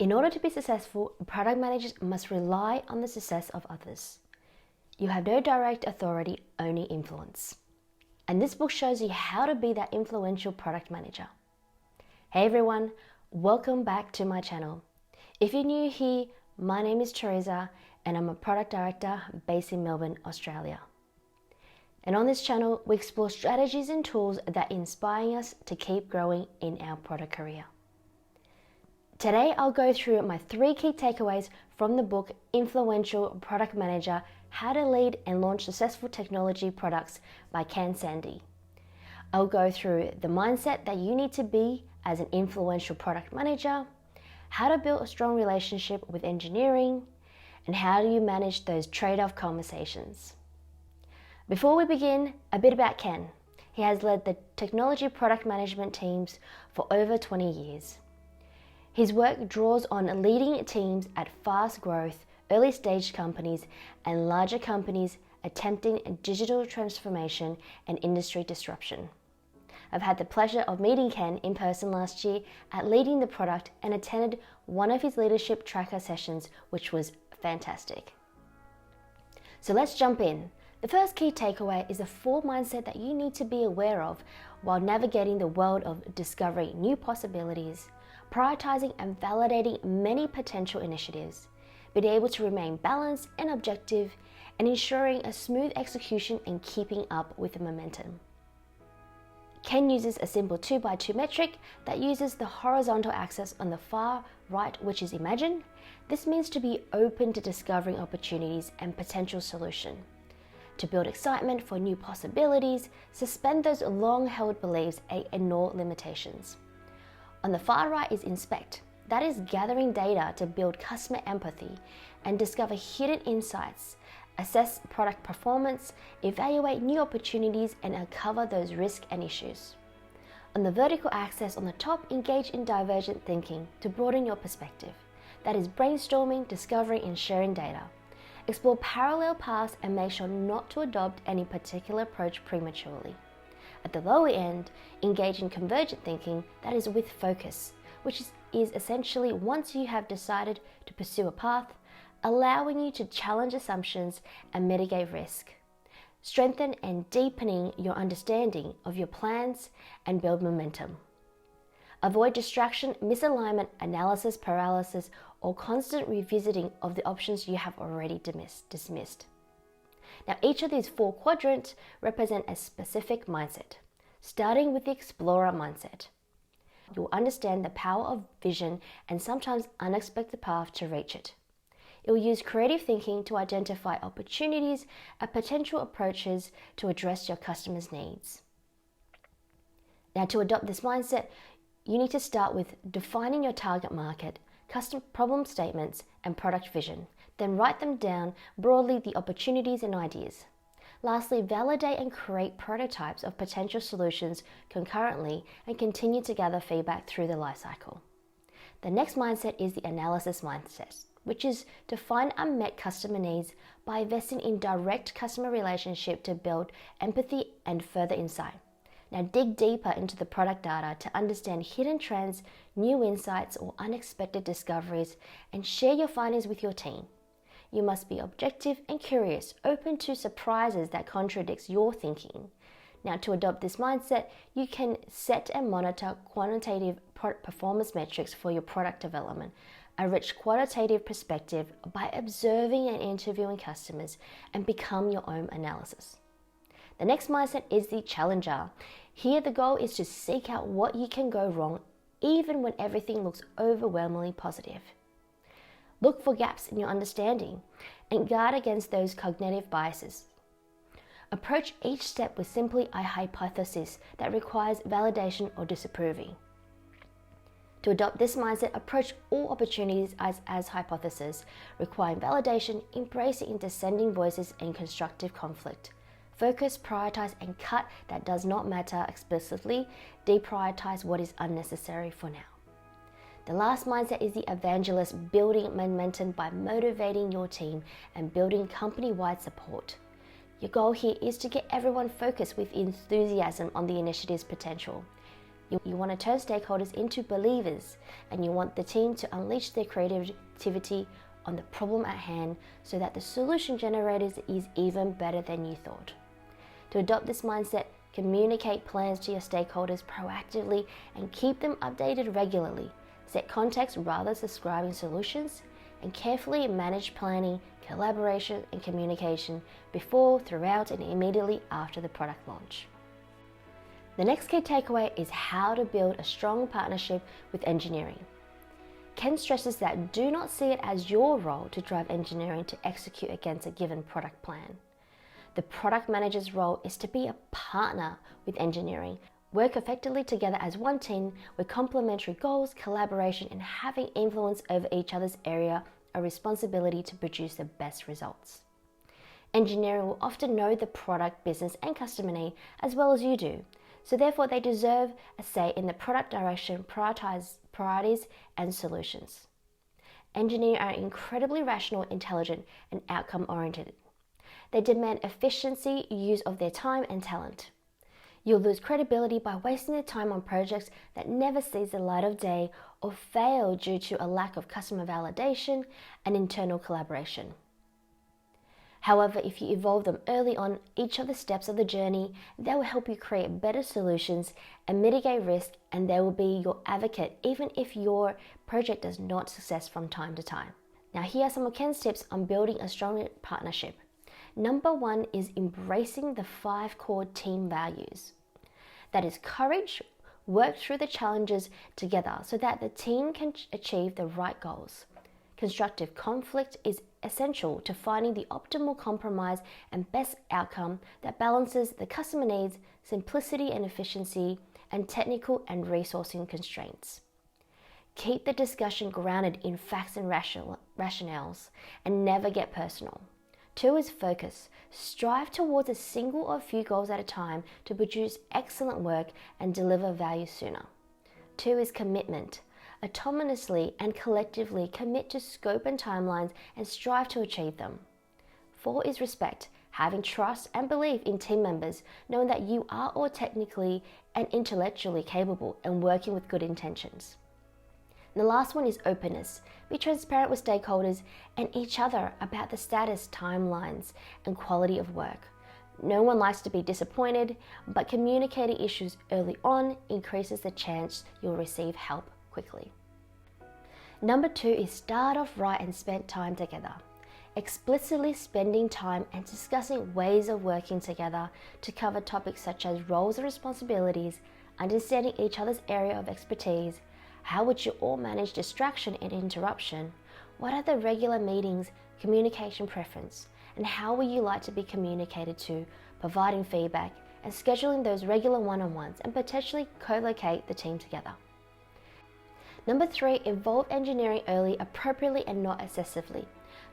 In order to be successful, product managers must rely on the success of others. You have no direct authority, only influence. And this book shows you how to be that influential product manager. Hey everyone, welcome back to my channel. If you're new here, my name is Teresa and I'm a product director based in Melbourne, Australia. And on this channel, we explore strategies and tools that inspire us to keep growing in our product career. Today, I'll go through my 3 key takeaways from the book Influential Product Manager: How to Lead and Launch Successful Technology Products by Ken Sande. I'll go through the mindset that you need to be as an influential product manager, how to build a strong relationship with engineering, and how do you manage those trade-off conversations. Before we begin, a bit about Ken. He has led the technology product management teams for over 20 years. His work draws on leading teams at fast growth, early stage companies and larger companies attempting digital transformation and industry disruption. I've had the pleasure of meeting Ken in person last year at Leading the Product and attended one of his leadership tracker sessions, which was fantastic. So let's jump in. The first key takeaway is a 4 mindset that you need to be aware of while navigating the world of discovering new possibilities, prioritizing and validating many potential initiatives, being able to remain balanced and objective, and ensuring a smooth execution and keeping up with the momentum. Ken uses a simple 2x2 metric that uses the horizontal axis on the far right, which is imagine. This means to be open to discovering opportunities and potential solution. To build excitement for new possibilities, suspend those long-held beliefs and ignore limitations. On the far right is inspect. That is gathering data to build customer empathy and discover hidden insights, assess product performance, evaluate new opportunities, and uncover those risks and issues. On the vertical axis on the top, engage in divergent thinking to broaden your perspective. That is brainstorming, discovering, and sharing data. Explore parallel paths and make sure not to adopt any particular approach prematurely. At the lower end, engage in convergent thinking, that is with focus, which is essentially once you have decided to pursue a path, allowing you to challenge assumptions and mitigate risk. Strengthen and deepening your understanding of your plans and build momentum. Avoid distraction, misalignment, analysis paralysis, or constant revisiting of the options you have already dismissed. Now, each of these 4 quadrants represent a specific mindset, starting with the explorer mindset. You'll understand the power of vision and sometimes unexpected path to reach it. It will use creative thinking to identify opportunities and potential approaches to address your customers' needs. Now, to adopt this mindset, you need to start with defining your target market, custom problem statements, and product vision. Then write them down broadly, the opportunities and ideas. Lastly, validate and create prototypes of potential solutions concurrently and continue to gather feedback through the lifecycle. The next mindset is the analysis mindset, which is to find unmet customer needs by investing in direct customer relationship to build empathy and further insight. Now dig deeper into the product data to understand hidden trends, new insights, or unexpected discoveries, and share your findings with your team. You must be objective and curious, open to surprises that contradicts your thinking. Now, to adopt this mindset, you can set and monitor quantitative performance metrics for your product development, a rich qualitative perspective by observing and interviewing customers, and become your own analysis. The next mindset is the challenger. Here, the goal is to seek out what you can go wrong, even when everything looks overwhelmingly positive. Look for gaps in your understanding and guard against those cognitive biases. Approach each step with simply a hypothesis that requires validation or disapproving. To adopt this mindset, approach all opportunities as hypotheses, requiring validation, embracing dissenting voices and constructive conflict. Focus, prioritize, and cut that does not matter explicitly. Deprioritize what is unnecessary for now. The last mindset is the evangelist, building momentum by motivating your team and building company-wide support. Your goal here is to get everyone focused with enthusiasm on the initiative's potential. You want to turn stakeholders into believers, and you want the team to unleash their creativity on the problem at hand so that the solution generated is even better than you thought. To adopt this mindset, communicate plans to your stakeholders proactively and keep them updated regularly. Set context rather than describing solutions, and carefully manage planning, collaboration, and communication before, throughout, and immediately after the product launch. The next key takeaway is how to build a strong partnership with engineering. Ken stresses that do not see it as your role to drive engineering to execute against a given product plan. The product manager's role is to be a partner with engineering, work effectively together as one team with complementary goals, collaboration, and having influence over each other's area of responsibility to produce the best results. Engineering will often know the product, business, and customer need as well as you do, so therefore they deserve a say in the product direction, priorities, and solutions. Engineers are incredibly rational, intelligent, and outcome-oriented. They demand efficiency, use of their time and talent. You'll lose credibility by wasting their time on projects that never sees the light of day or fail due to a lack of customer validation and internal collaboration. However, if you involve them early on each of the steps of the journey, they will help you create better solutions and mitigate risk, and they will be your advocate even if your project does not success from time to time. Now, here are some of Ken's tips on building a strong partnership. Number 1 is embracing the 5 core team values. That is courage, work through the challenges together so that the team can achieve the right goals. Constructive conflict is essential to finding the optimal compromise and best outcome that balances the customer needs, simplicity and efficiency, and technical and resourcing constraints. Keep the discussion grounded in facts and rationales and never get personal. 2 is focus. Strive towards a single or few goals at a time to produce excellent work and deliver value sooner. 2 is commitment. Autonomously and collectively commit to scope and timelines and strive to achieve them. 4 is respect. Having trust and belief in team members, knowing that you are all technically and intellectually capable and working with good intentions. And the last one is openness. Be transparent with stakeholders and each other about the status, timelines, and quality of work. No one likes to be disappointed, but communicating issues early on increases the chance you'll receive help quickly. Number 2 is start off right and spend time together. Explicitly spending time and discussing ways of working together to cover topics such as roles and responsibilities, understanding each other's area of expertise, how would you all manage distraction and interruption, what are the regular meetings, communication preference, and how will you like to be communicated to, providing feedback, and scheduling those regular one-on-ones and potentially co-locate the team together. Number 3, involve engineering early, appropriately and not excessively.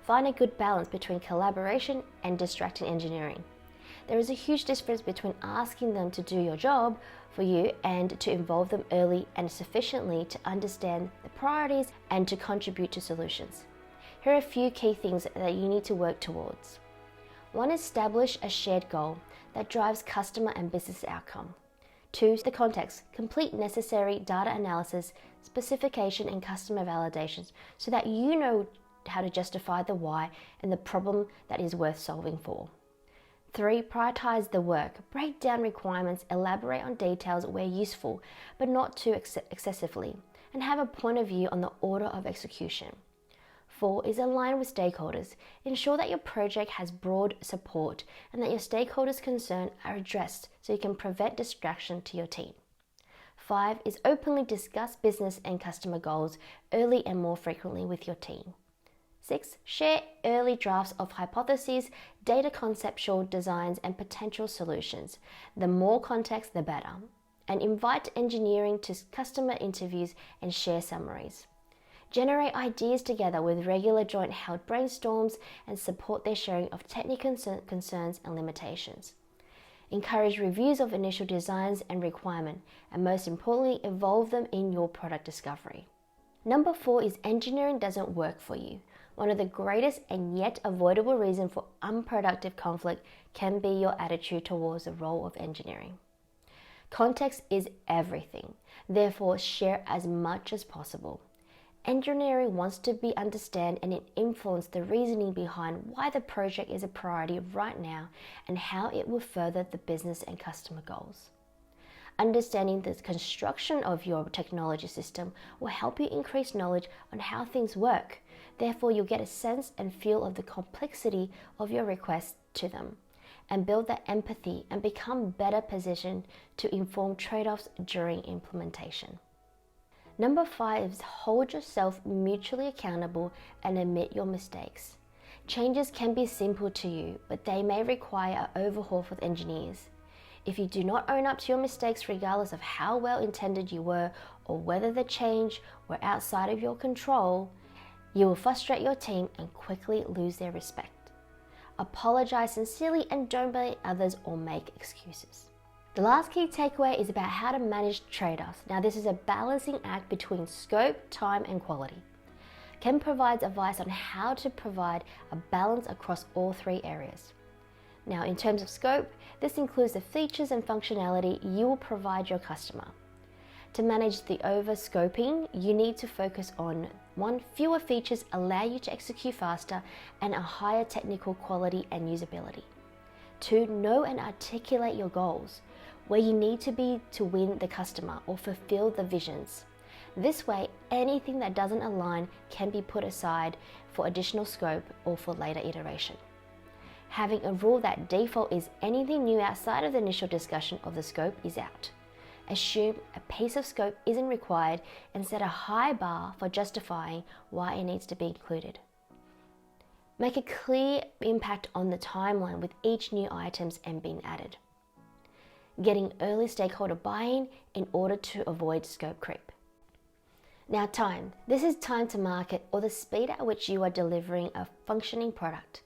Find a good balance between collaboration and distracting engineering. There is a huge difference between asking them to do your job for you and to involve them early and sufficiently to understand the priorities and to contribute to solutions. Here are a few key things that you need to work towards. 1, establish a shared goal that drives customer and business outcome. 2, the context. Complete necessary data analysis, specification, and customer validations so that you know how to justify the why and the problem that is worth solving for. 3, prioritize the work. Break down requirements, elaborate on details where useful, but not too excessively, and have a point of view on the order of execution. 4 is align with stakeholders. Ensure that your project has broad support and that your stakeholders' concerns are addressed so you can prevent distraction to your team. 5 is openly discuss business and customer goals early and more frequently with your team. 6, share early drafts of hypotheses, data conceptual designs, and potential solutions. The more context, the better. And invite engineering to customer interviews and share summaries. Generate ideas together with regular joint held brainstorms and support their sharing of technical concerns and limitations. Encourage reviews of initial designs and requirement, and most importantly, involve them in your product discovery. Number 4 is engineering doesn't work for you. One of the greatest and yet avoidable reasons for unproductive conflict can be your attitude towards the role of engineering. Context is everything, therefore share as much as possible. Engineering wants to understand and influence the reasoning behind why the project is a priority right now and how it will further the business and customer goals. Understanding the construction of your technology system will help you increase knowledge on how things work. Therefore, you'll get a sense and feel of the complexity of your requests to them and build that empathy and become better positioned to inform trade-offs during implementation. Number 5 is hold yourself mutually accountable and admit your mistakes. Changes can be simple to you, but they may require an overhaul with engineers. If you do not own up to your mistakes regardless of how well intended you were or whether the change were outside of your control, you will frustrate your team and quickly lose their respect. Apologize sincerely and don't blame others or make excuses. The last key takeaway is about how to manage trade-offs. Now, this is a balancing act between scope, time, and quality. Ken provides advice on how to provide a balance across all 3 areas. Now, in terms of scope, this includes the features and functionality you will provide your customer. To manage the over-scoping, you need to focus on 1. Fewer features allow you to execute faster and a higher technical quality and usability. 2. Know and articulate your goals, where you need to be to win the customer or fulfill the visions. This way, anything that doesn't align can be put aside for additional scope or for later iteration. Having a rule that default is anything new outside of the initial discussion of the scope is out. Assume a piece of scope isn't required and set a high bar for justifying why it needs to be included. Make a clear impact on the timeline with each new items and being added. Getting early stakeholder buy-in in order to avoid scope creep. Now, time. This is time to market or the speed at which you are delivering a functioning product.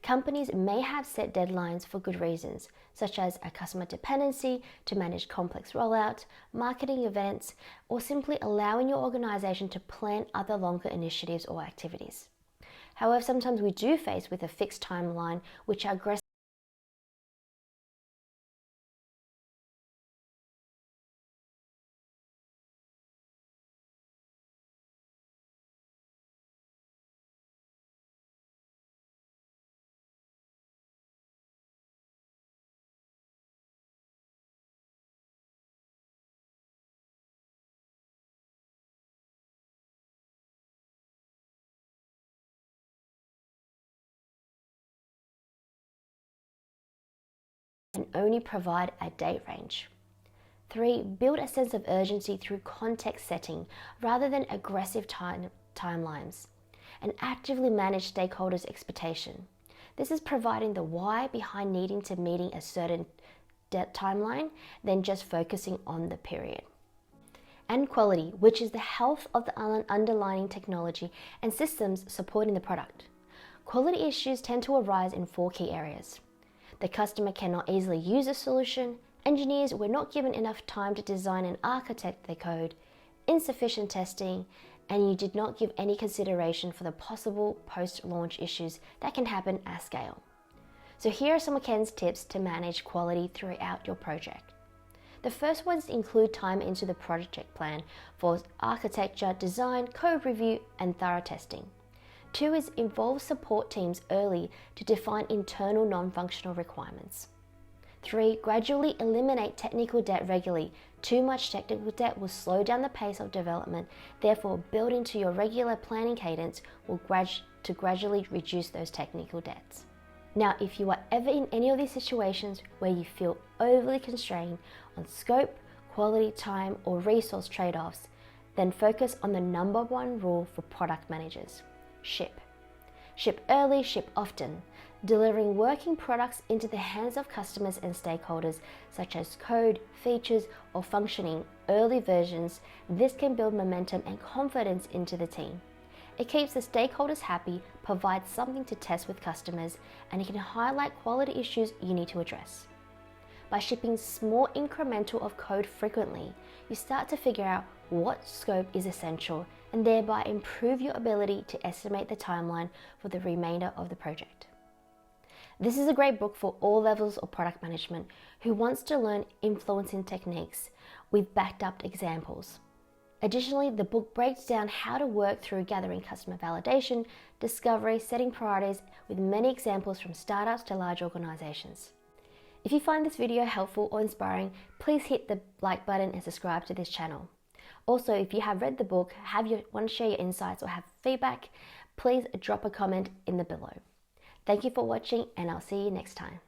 Companies may have set deadlines for good reasons, such as a customer dependency to manage complex rollout, marketing events, or simply allowing your organization to plan other longer initiatives or activities. However, sometimes we do face with a fixed timeline, which are aggressive and only provide a date range. 3. Build a sense of urgency through context setting rather than aggressive timelines, and actively manage stakeholders' expectation. This is providing the why behind needing to meeting a certain timeline than just focusing on the period. And quality, which is the health of the underlying technology and systems supporting the product. Quality issues tend to arise in 4 key areas. The customer cannot easily use a solution, engineers were not given enough time to design and architect their code, insufficient testing, and you did not give any consideration for the possible post-launch issues that can happen at scale. So here are some of Ken's tips to manage quality throughout your project. The first ones include time into the project plan for architecture, design, code review, and thorough testing. 2 is involve support teams early to define internal non-functional requirements. 3, gradually eliminate technical debt regularly. Too much technical debt will slow down the pace of development, therefore build into your regular planning cadence will gradually reduce those technical debts. Now, if you are ever in any of these situations where you feel overly constrained on scope, quality, time, or resource trade-offs, then focus on the number 1 rule for product managers. Ship. Ship early, ship often. Delivering working products into the hands of customers and stakeholders, such as code, features, or functioning early versions, this can build momentum and confidence into the team. It keeps the stakeholders happy, provides something to test with customers, and it can highlight quality issues you need to address. By shipping small incremental of code frequently, you start to figure out what scope is essential and thereby improve your ability to estimate the timeline for the remainder of the project. This is a great book for all levels of product management who wants to learn influencing techniques with backed up examples. Additionally, the book breaks down how to work through gathering customer validation, discovery, setting priorities with many examples from startups to large organizations. If you find this video helpful or inspiring, please hit the like button and subscribe to this channel. Also, if you have read the book, want to share your insights or have feedback, please drop a comment in the below. Thank you for watching, and I'll see you next time.